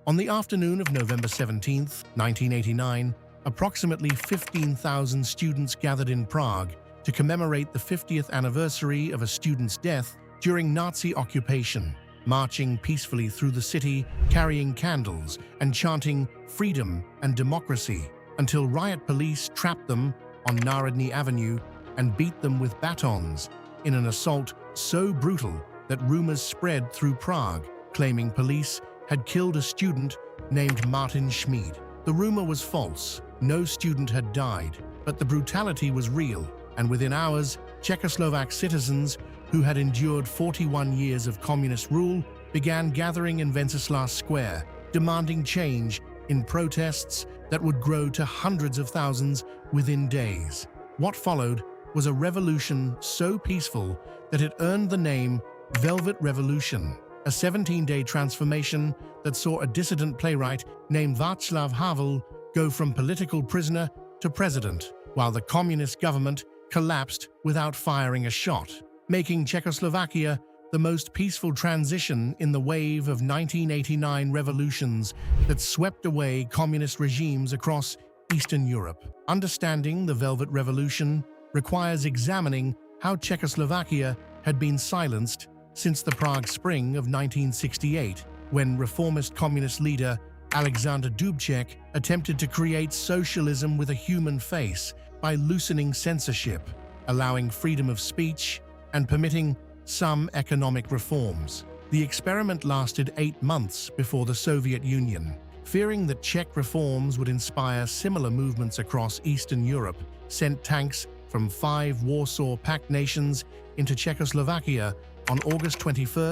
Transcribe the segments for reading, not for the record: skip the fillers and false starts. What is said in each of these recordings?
On the afternoon of November 17, 1989, approximately 15,000 students gathered in Prague to commemorate the 50th anniversary of a student's death during Nazi occupation, marching peacefully through the city, carrying candles and chanting freedom and democracy, until riot police trapped them on Narodny Avenue and beat them with batons in an assault so brutal that rumors spread through Prague, claiming police had killed a student named Martin Schmid. The rumor was false. No student had died, but the brutality was real, and within hours, Czechoslovak citizens who had endured 41 years of communist rule began gathering in Wenceslas Square, demanding change in protests that would grow to hundreds of thousands within days. What followed was a revolution so peaceful that it earned the name Velvet Revolution, a 17-day transformation that saw a dissident playwright named Václav Havel go from political prisoner to president, while the communist government collapsed without firing a shot, making Czechoslovakia the most peaceful transition in the wave of 1989 revolutions that swept away communist regimes across Eastern Europe. Understanding the Velvet Revolution requires examining how Czechoslovakia had been silenced since the Prague Spring of 1968, when reformist communist leader Alexander Dubček attempted to create socialism with a human face by loosening censorship, allowing freedom of speech, and permitting some economic reforms. The experiment lasted 8 months before the Soviet Union, fearing that Czech reforms would inspire similar movements across Eastern Europe, sent tanks from 5 Warsaw Pact nations into Czechoslovakia on August 21,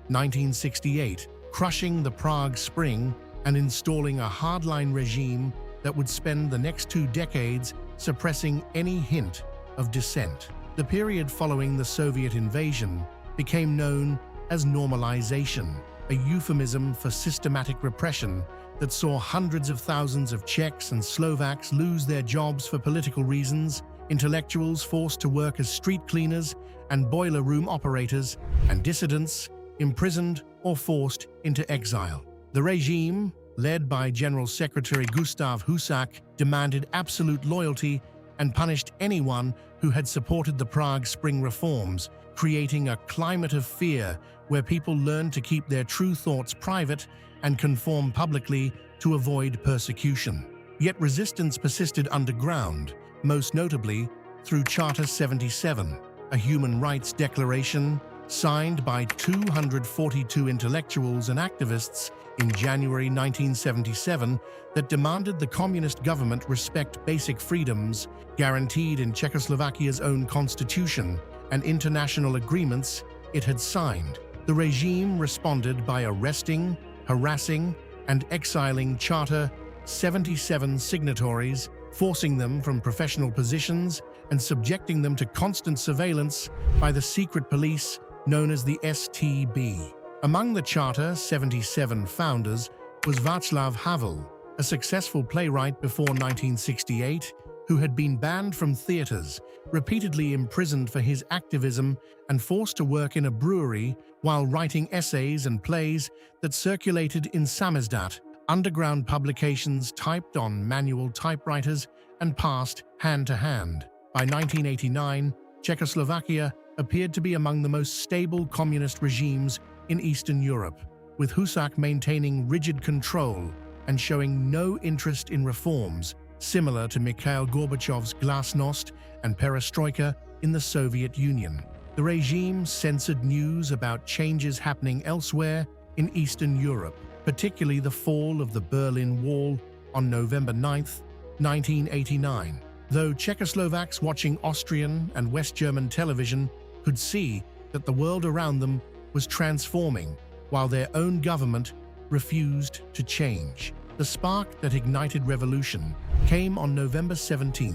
1968, crushing the Prague Spring and installing a hardline regime that would spend the next 2 decades suppressing any hint of dissent. The period following the Soviet invasion became known as normalization, a euphemism for systematic repression that saw hundreds of thousands of Czechs and Slovaks lose their jobs for political reasons, intellectuals forced to work as street cleaners and boiler room operators, and dissidents imprisoned or forced into exile. The regime, led by General Secretary Gustav Husak, demanded absolute loyalty and punished anyone who had supported the Prague Spring reforms, creating a climate of fear where people learned to keep their true thoughts private and conform publicly to avoid persecution. Yet resistance persisted underground, most notably through Charter 77, a human rights declaration signed by 242 intellectuals and activists in January 1977 that demanded the communist government respect basic freedoms guaranteed in Czechoslovakia's own constitution and international agreements it had signed. The regime responded by arresting, harassing, and exiling Charter 77 signatories, forcing them from professional positions and subjecting them to constant surveillance by the secret police known as the STB. Among the Charter 77 founders was Václav Havel, a successful playwright before 1968 who had been banned from theaters, repeatedly imprisoned for his activism, and forced to work in a brewery while writing essays and plays that circulated in samizdat, underground publications typed on manual typewriters and passed hand to hand. By 1989, Czechoslovakia appeared to be among the most stable communist regimes in Eastern Europe, with Husak maintaining rigid control and showing no interest in reforms, similar to Mikhail Gorbachev's glasnost and perestroika in the Soviet Union. The regime censored news about changes happening elsewhere in Eastern Europe, particularly the fall of the Berlin Wall on November 9, 1989. Though Czechoslovaks watching Austrian and West German television could see that the world around them was transforming, while their own government refused to change. The spark that ignited revolution came on November 17,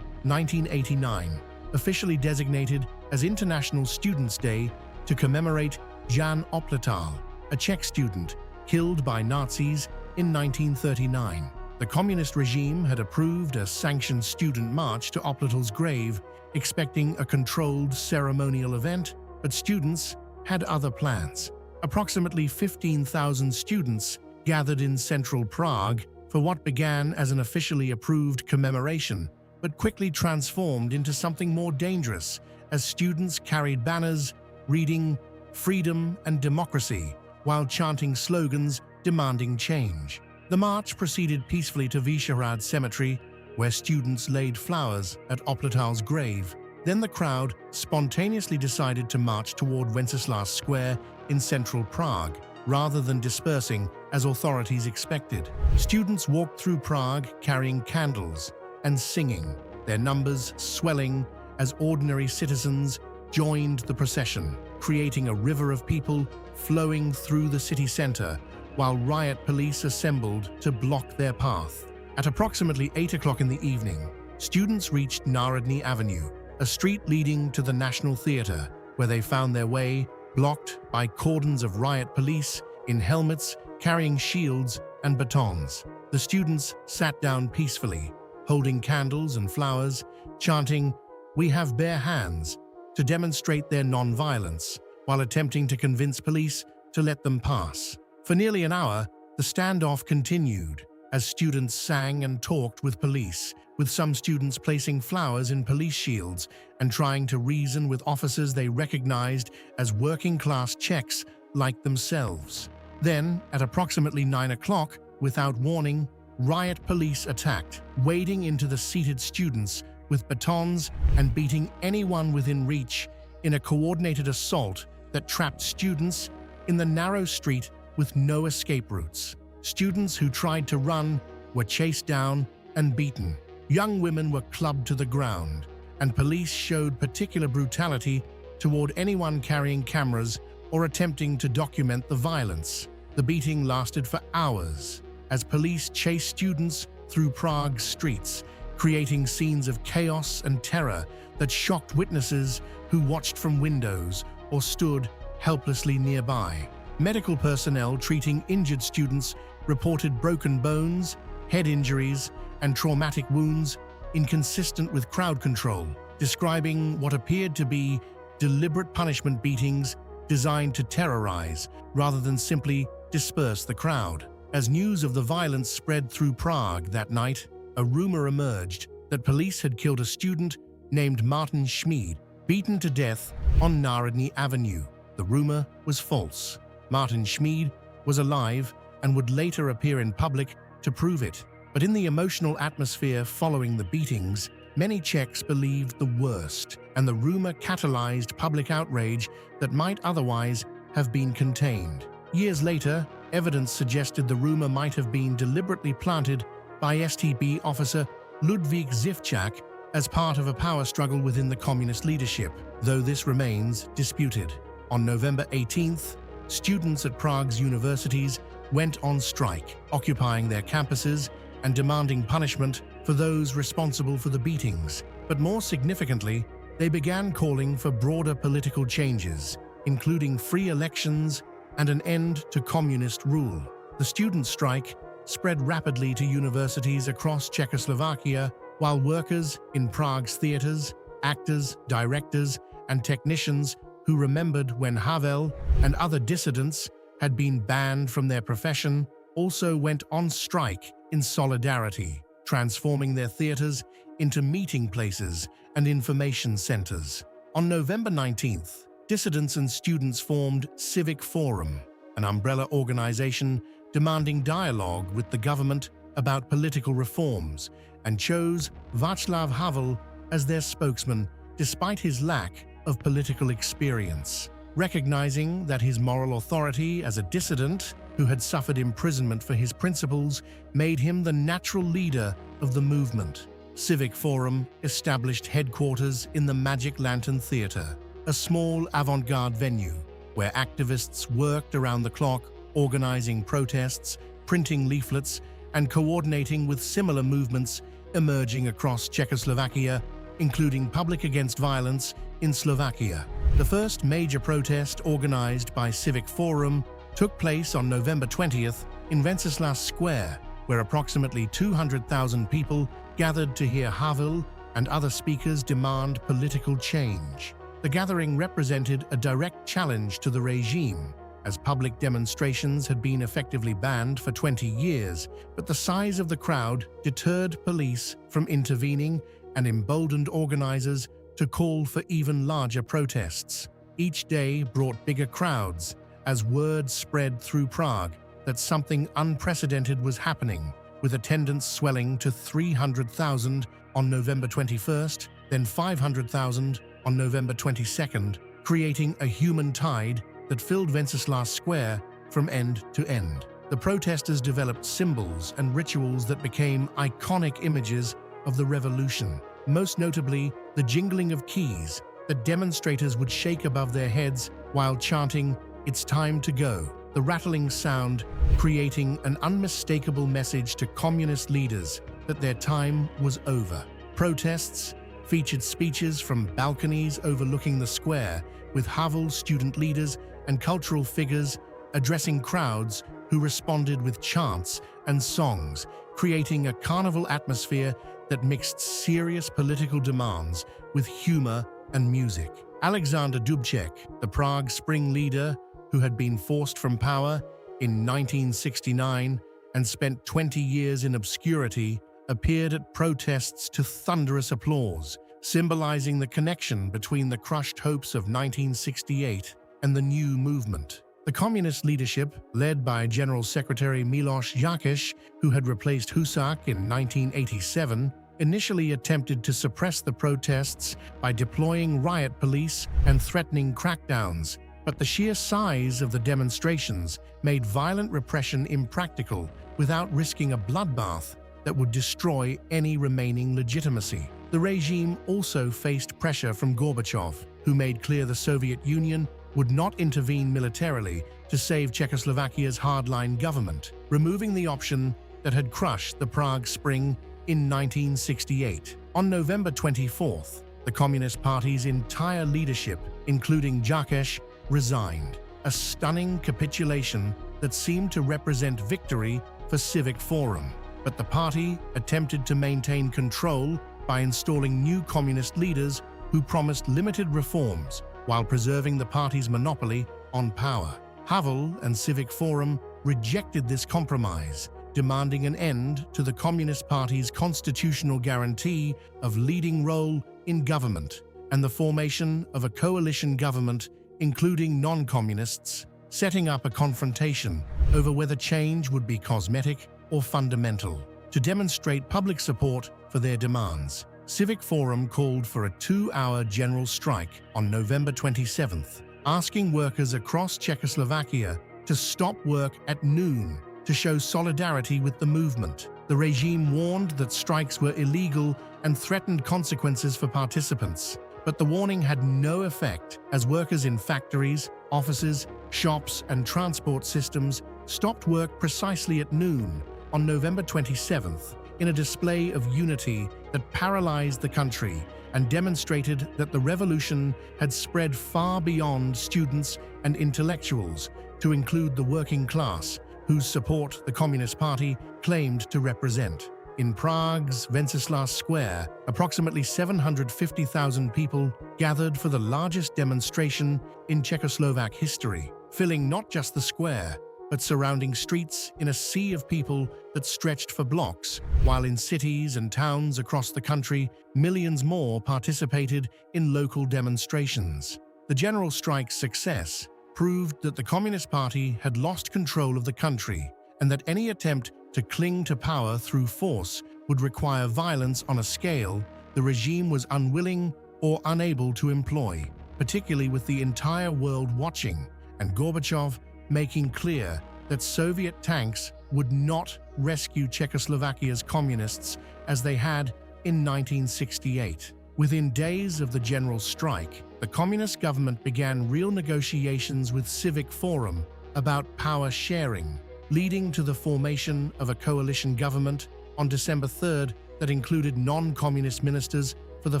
1989, officially designated as International Students' Day to commemorate Jan Opletal, a Czech student killed by Nazis in 1939. The communist regime had approved a sanctioned student march to Opletal's grave, expecting a controlled ceremonial event, but students had other plans. Approximately 15,000 students gathered in central Prague for what began as an officially approved commemoration, but quickly transformed into something more dangerous as students carried banners reading "Freedom and Democracy" while chanting slogans demanding change. The march proceeded peacefully to Vyšehrad Cemetery, where students laid flowers at Opletal's grave. Then the crowd spontaneously decided to march toward Wenceslas Square in central Prague, rather than dispersing as authorities expected. Students walked through Prague carrying candles and singing, their numbers swelling as ordinary citizens joined the procession, creating a river of people flowing through the city center, while riot police assembled to block their path. At approximately 8 o'clock in the evening, students reached Národní Avenue, a street leading to the National Theatre, where they found their way blocked by cordons of riot police in helmets carrying shields and batons. The students sat down peacefully, holding candles and flowers, chanting, "We have bare hands," to demonstrate their non-violence, while attempting to convince police to let them pass. For nearly an hour, the standoff continued as students sang and talked with police, with some students placing flowers in police shields and trying to reason with officers they recognized as working-class Czechs like themselves. Then, at approximately 9 o'clock, without warning, riot police attacked, wading into the seated students with batons and beating anyone within reach in a coordinated assault that trapped students in the narrow street with no escape routes. Students who tried to run were chased down and beaten. Young women were clubbed to the ground, and police showed particular brutality toward anyone carrying cameras or attempting to document the violence. The beating lasted for hours as police chased students through Prague's streets, creating scenes of chaos and terror that shocked witnesses who watched from windows or stood helplessly nearby. Medical personnel treating injured students reported broken bones, head injuries, and traumatic wounds inconsistent with crowd control, describing what appeared to be deliberate punishment beatings designed to terrorize rather than simply disperse the crowd. As news of the violence spread through Prague that night, a rumor emerged that police had killed a student named Martin Schmid, beaten to death on Národní Avenue. The rumor was false. Martin Schmid was alive and would later appear in public to prove it. But in the emotional atmosphere following the beatings, many Czechs believed the worst, and the rumor catalyzed public outrage that might otherwise have been contained. Years later, evidence suggested the rumor might have been deliberately planted by STB officer Ludvík Zivčák as part of a power struggle within the communist leadership, though this remains disputed. On November 18th, students at Prague's universities went on strike, occupying their campuses and demanding punishment for those responsible for the beatings. But more significantly, they began calling for broader political changes, including free elections and an end to communist rule. The student strike spread rapidly to universities across Czechoslovakia, while workers in Prague's theaters, actors, directors, and technicians who remembered when Havel and other dissidents had been banned from their profession also went on strike in solidarity, transforming their theaters into meeting places and information centers. On November 19th, dissidents and students formed Civic Forum, an umbrella organization demanding dialogue with the government about political reforms, and chose Václav Havel as their spokesman despite his lack of political experience. Recognizing that his moral authority as a dissident who had suffered imprisonment for his principles made him the natural leader of the movement, Civic Forum established headquarters in the Magic Lantern Theatre, a small avant-garde venue where activists worked around the clock, organizing protests, printing leaflets, and coordinating with similar movements emerging across Czechoslovakia, including Public Against Violence in Slovakia. The first major protest organized by Civic Forum took place on November 20th in Wenceslas Square, where approximately 200,000 people gathered to hear Havel and other speakers demand political change. The gathering represented a direct challenge to the regime, as public demonstrations had been effectively banned for 20 years, but the size of the crowd deterred police from intervening and emboldened organizers to call for even larger protests. Each day brought bigger crowds as word spread through Prague that something unprecedented was happening, with attendance swelling to 300,000 on November 21st, then 500,000 on November 22nd, creating a human tide that filled Wenceslas Square from end to end. The protesters developed symbols and rituals that became iconic images of the revolution, most notably the jingling of keys that demonstrators would shake above their heads while chanting, "It's time to go," the rattling sound creating an unmistakable message to communist leaders that their time was over. Protests featured speeches from balconies overlooking the square, with Havel student leaders and cultural figures addressing crowds who responded with chants and songs, creating a carnival atmosphere that mixed serious political demands with humor and music. Alexander Dubček, the Prague Spring leader who had been forced from power in 1969 and spent 20 years in obscurity, appeared at protests to thunderous applause, symbolizing the connection between the crushed hopes of 1968 and the new movement. The communist leadership, led by General Secretary Miloš Jakeš, who had replaced Husak in 1987, initially attempted to suppress the protests by deploying riot police and threatening crackdowns, but the sheer size of the demonstrations made violent repression impractical without risking a bloodbath that would destroy any remaining legitimacy. The regime also faced pressure from Gorbachev, who made clear the Soviet Union would not intervene militarily to save Czechoslovakia's hardline government, removing the option that had crushed the Prague Spring in 1968. On November 24th, the Communist Party's entire leadership, including Jakeš, resigned, a stunning capitulation that seemed to represent victory for Civic Forum. But the party attempted to maintain control by installing new communist leaders who promised limited reforms while preserving the party's monopoly on power. Havel and Civic Forum rejected this compromise, demanding an end to the Communist Party's constitutional guarantee of leading role in government and the formation of a coalition government including non-communists, setting up a confrontation over whether change would be cosmetic or fundamental. To demonstrate public support for their demands, Civic Forum called for a 2-hour general strike on November 27th, asking workers across Czechoslovakia to stop work at noon to show solidarity with the movement. The regime warned that strikes were illegal and threatened consequences for participants. But the warning had no effect, as workers in factories, offices, shops, and transport systems stopped work precisely at noon on November 27th in a display of unity that paralyzed the country and demonstrated that the revolution had spread far beyond students and intellectuals to include the working class, whose support the Communist Party claimed to represent. In Prague's Wenceslas Square, approximately 750,000 people gathered for the largest demonstration in Czechoslovak history, filling not just the square, but surrounding streets in a sea of people that stretched for blocks, while in cities and towns across the country, millions more participated in local demonstrations. The general strike's success proved that the Communist Party had lost control of the country and that any attempt to cling to power through force would require violence on a scale the regime was unwilling or unable to employ, particularly with the entire world watching, and Gorbachev making clear that Soviet tanks would not rescue Czechoslovakia's communists as they had in 1968. Within days of the general strike, the communist government began real negotiations with Civic Forum about power sharing, leading to the formation of a coalition government on December 3rd that included non-communist ministers for the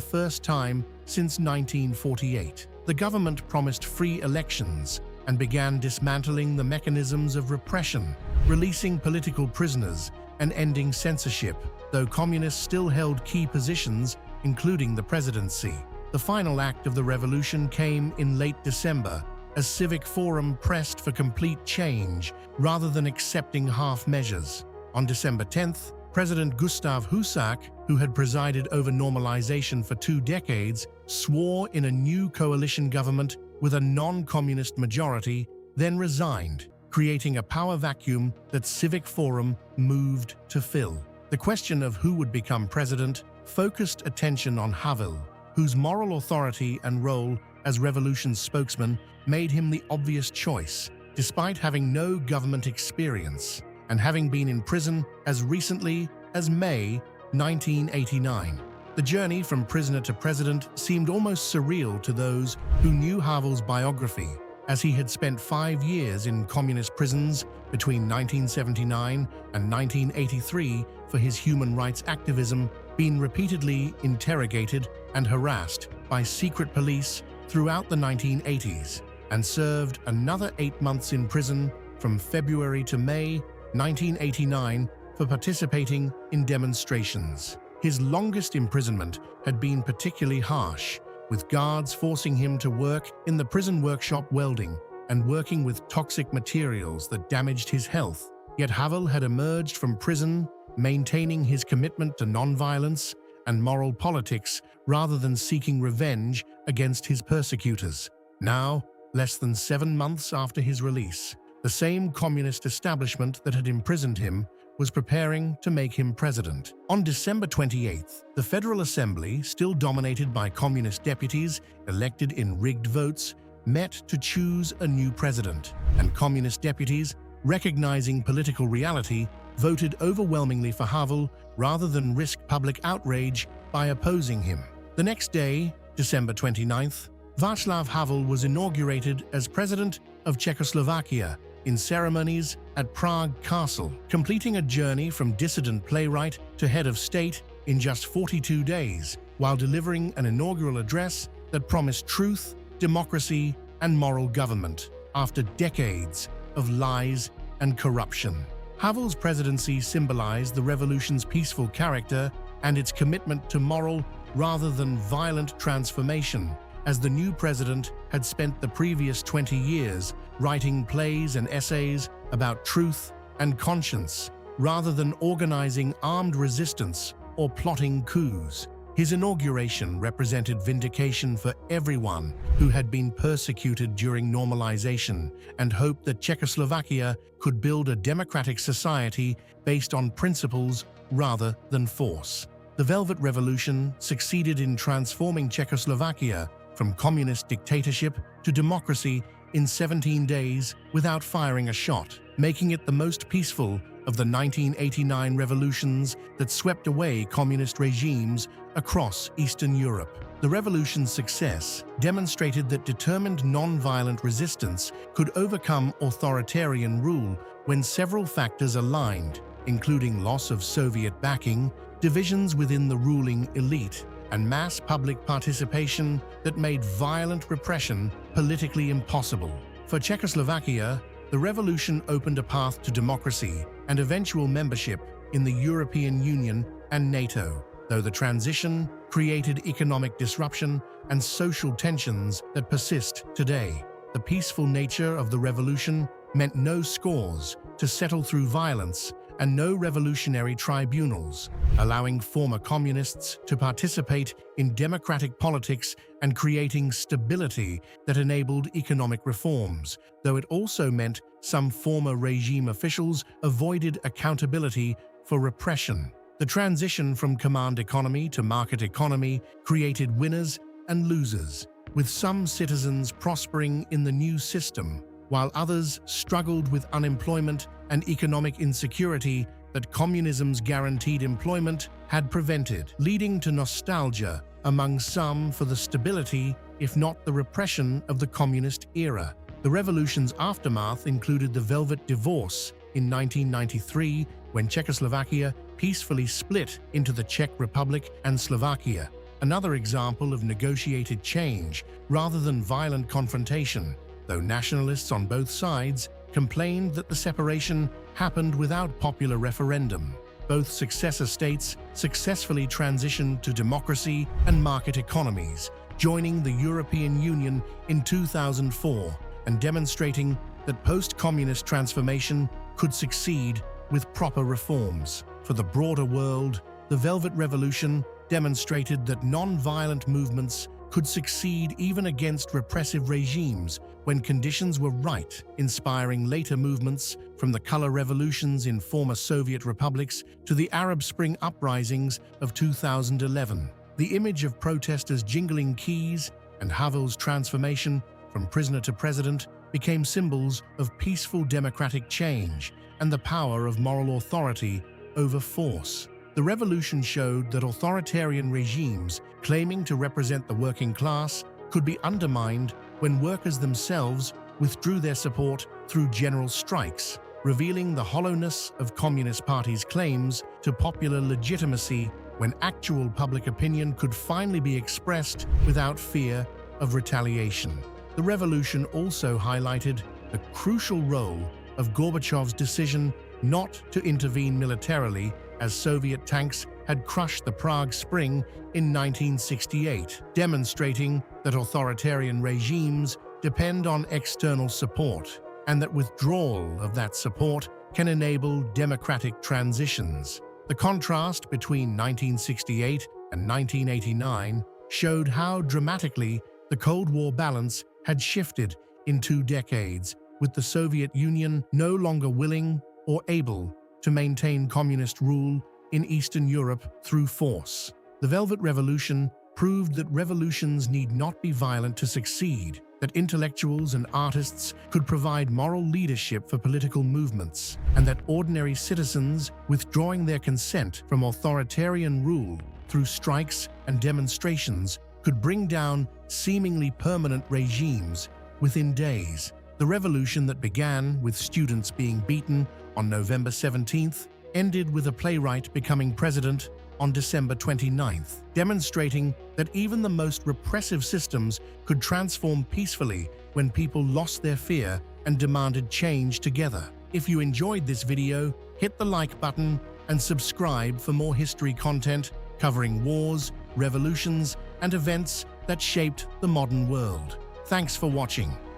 first time since 1948. The government promised free elections and began dismantling the mechanisms of repression, releasing political prisoners and ending censorship, though communists still held key positions, including the presidency. The final act of the revolution came in late December, as Civic Forum pressed for complete change rather than accepting half measures. On December 10th, President Gustav Husak, who had presided over normalization for 2 decades, swore in a new coalition government with a non-communist majority, then resigned, creating a power vacuum that Civic Forum moved to fill. The question of who would become president focused attention on Havel, whose moral authority and role as revolution's spokesman made him the obvious choice, despite having no government experience and having been in prison as recently as May 1989. The journey from prisoner to president seemed almost surreal to those who knew Havel's biography, as he had spent 5 years in communist prisons between 1979 and 1983 for his human rights activism, been repeatedly interrogated and harassed by secret police throughout the 1980s, and served another 8 months in prison from February to May 1989 for participating in demonstrations. His longest imprisonment had been particularly harsh, with guards forcing him to work in the prison workshop welding and working with toxic materials that damaged his health. Yet Havel had emerged from prison, maintaining his commitment to nonviolence and moral politics rather than seeking revenge against his persecutors. Now, less than 7 months after his release, the same communist establishment that had imprisoned him was preparing to make him president. On December 28th, the Federal Assembly, still dominated by communist deputies elected in rigged votes, met to choose a new president, and communist deputies, recognizing political reality, voted overwhelmingly for Havel rather than risk public outrage by opposing him. The next day, December 29th, Václav Havel was inaugurated as president of Czechoslovakia in ceremonies at Prague Castle, completing a journey from dissident playwright to head of state in just 42 days, while delivering an inaugural address that promised truth, democracy, and moral government after decades of lies and corruption. Havel's presidency symbolized the revolution's peaceful character and its commitment to moral rather than violent transformation, as the new president had spent the previous 20 years writing plays and essays about truth and conscience, rather than organizing armed resistance or plotting coups. His inauguration represented vindication for everyone who had been persecuted during normalization, and hope that Czechoslovakia could build a democratic society based on principles rather than force. The Velvet Revolution succeeded in transforming Czechoslovakia from communist dictatorship to democracy in 17 days without firing a shot, making it the most peaceful of the 1989 revolutions that swept away communist regimes across Eastern Europe. The revolution's success demonstrated that determined non-violent resistance could overcome authoritarian rule when several factors aligned, including loss of Soviet backing, divisions within the ruling elite, and mass public participation that made violent repression politically impossible. For Czechoslovakia, the revolution opened a path to democracy and eventual membership in the European Union and NATO, though the transition created economic disruption and social tensions that persist today. The peaceful nature of the revolution meant no scores to settle through violence and no revolutionary tribunals, allowing former communists to participate in democratic politics and creating stability that enabled economic reforms, though it also meant some former regime officials avoided accountability for repression. The transition from command economy to market economy created winners and losers, with some citizens prospering in the new system, while others struggled with unemployment and economic insecurity that communism's guaranteed employment had prevented, leading to nostalgia among some for the stability, if not the repression, of the communist era. The revolution's aftermath included the Velvet Divorce in 1993, when Czechoslovakia peacefully split into the Czech Republic and Slovakia, another example of negotiated change rather than violent confrontation, though nationalists on both sides complained that the separation happened without popular referendum. Both successor states successfully transitioned to democracy and market economies, joining the European Union in 2004 and demonstrating that post-communist transformation could succeed with proper reforms. For the broader world, the Velvet Revolution demonstrated that non-violent movements could succeed even against repressive regimes when conditions were right, inspiring later movements from the color revolutions in former Soviet republics to the Arab Spring uprisings of 2011. The image of protesters jingling keys and Havel's transformation from prisoner to president became symbols of peaceful democratic change and the power of moral authority over force. The revolution showed that authoritarian regimes claiming to represent the working class could be undermined when workers themselves withdrew their support through general strikes, revealing the hollowness of Communist Party's claims to popular legitimacy when actual public opinion could finally be expressed without fear of retaliation. The revolution also highlighted the crucial role of Gorbachev's decision not to intervene militarily as Soviet tanks had crushed the Prague Spring in 1968, demonstrating that authoritarian regimes depend on external support and that withdrawal of that support can enable democratic transitions. The contrast between 1968 and 1989 showed how dramatically the Cold War balance had shifted in 2 decades, with the Soviet Union no longer willing or able to maintain communist rule in Eastern Europe through force. The Velvet Revolution proved that revolutions need not be violent to succeed, that intellectuals and artists could provide moral leadership for political movements, and that ordinary citizens withdrawing their consent from authoritarian rule through strikes and demonstrations could bring down seemingly permanent regimes within days. The revolution that began with students being beaten on November 17th ended with a playwright becoming president on December 29th, demonstrating that even the most repressive systems could transform peacefully when people lost their fear and demanded change together. If you enjoyed this video, hit the like button and subscribe for more history content covering wars, revolutions, and events that shaped the modern world. Thanks for watching.